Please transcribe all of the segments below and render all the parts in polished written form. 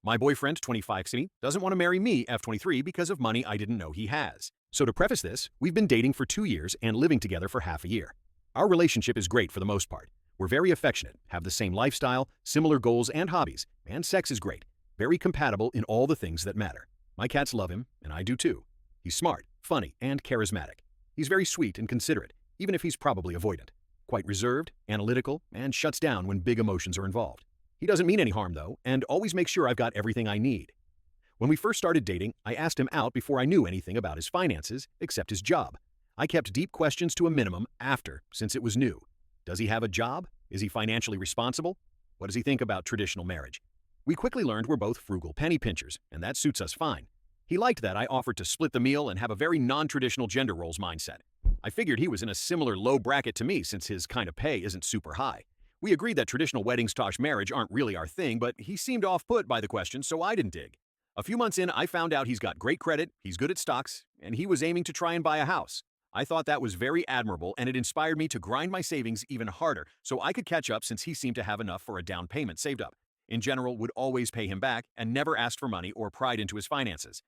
My boyfriend, 25 me, doesn't want to marry me, F23, because of money I didn't know he has. So to preface this, we've been dating for 2 years and living together for half a year. Our relationship is great for the most part. We're very affectionate, have the same lifestyle, similar goals and hobbies, and sex is great. Very compatible in all the things that matter. My cats love him, and I do too. He's smart, funny, and charismatic. He's very sweet and considerate, even if he's probably avoidant. Quite reserved, analytical, and shuts down when big emotions are involved. He doesn't mean any harm, though, and always makes sure I've got everything I need. When we first started dating, I asked him out before I knew anything about his finances, except his job. I kept deep questions to a minimum after, since it was new. Does he have a job? Is he financially responsible? What does he think about traditional marriage? We quickly learned we're both frugal penny pinchers, and that suits us fine. He liked that I offered to split the meal and have a very non-traditional gender roles mindset. I figured he was in a similar low bracket to me since his kind of pay isn't super high. We agreed that traditional weddings/marriage aren't really our thing, but he seemed off-put by the question, so I didn't dig. A few months in, I found out he's got great credit, he's good at stocks, and he was aiming to try and buy a house. I thought that was very admirable, and it inspired me to grind my savings even harder so I could catch up since he seemed to have enough for a down payment saved up. In general, would always pay him back and never asked for money or pried into his finances.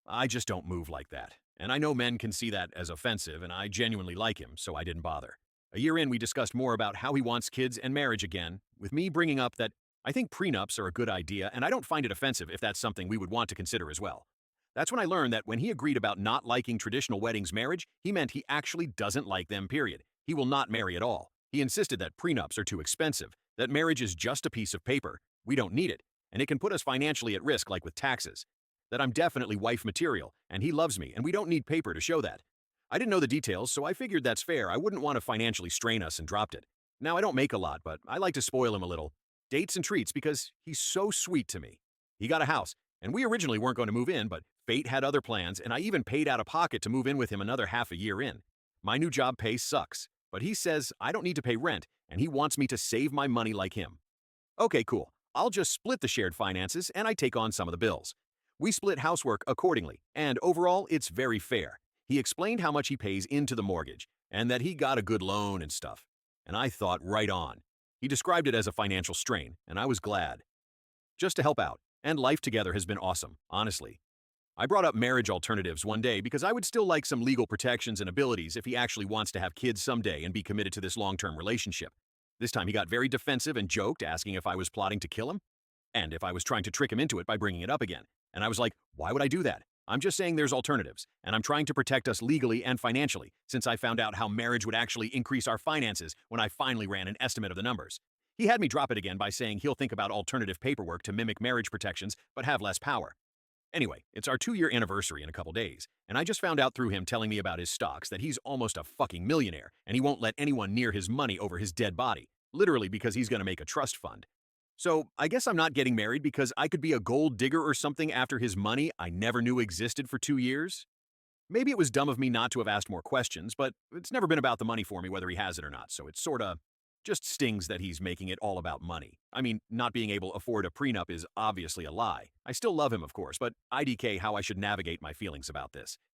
I just don't move like that. And I know men can see that as offensive, and I genuinely like him, so I didn't bother. A year in, we discussed more about how he wants kids and marriage again, with me bringing up that I think prenups are a good idea, and I don't find it offensive if that's something we would want to consider as well. That's when I learned that when he agreed about not liking traditional weddings/marriage, he meant he actually doesn't like them, period. He will not marry at all. He insisted that prenups are too expensive, that marriage is just a piece of paper, we don't need it, and it can put us financially at risk like with taxes. That I'm definitely wife material, and he loves me, and we don't need paper to show that. I didn't know the details, so I figured that's fair. I wouldn't want to financially strain us and dropped it. Now, I don't make a lot, but I like to spoil him a little. Dates and treats because he's so sweet to me. He got a house, and we originally weren't going to move in, but fate had other plans, and I even paid out of pocket to move in with him another half a year in. My new job pay sucks, but he says I don't need to pay rent, and he wants me to save my money like him. Okay, cool. I'll just split the shared finances, and I take on some of the bills. We split housework accordingly, and overall, it's very fair. He explained how much he pays into the mortgage, and that he got a good loan and stuff. And I thought, right on. He described it as a financial strain, and I was glad. Just to help out, and life together has been awesome, honestly. I brought up marriage alternatives one day because I would still like some legal protections and abilities if he actually wants to have kids someday and be committed to this long-term relationship. This time he got very defensive and joked, asking if I was plotting to kill him, and if I was trying to trick him into it by bringing it up again. And I was like, why would I do that? I'm just saying there's alternatives, and I'm trying to protect us legally and financially, since I found out how marriage would actually increase our finances when I finally ran an estimate of the numbers. He had me drop it again by saying he'll think about alternative paperwork to mimic marriage protections but have less power. Anyway, it's our 2-year anniversary in a couple days, and I just found out through him telling me about his stocks that he's almost a fucking millionaire, and he won't let anyone near his money over his dead body, literally because he's gonna make a trust fund. So, I guess I'm not getting married because I could be a gold digger or something after his money I never knew existed for 2 years? Maybe it was dumb of me not to have asked more questions, but it's never been about the money for me whether he has it or not, so it sorta just stings that he's making it all about money. I mean, not being able to afford a prenup is obviously a lie. I still love him, of course, but IDK how I should navigate my feelings about this.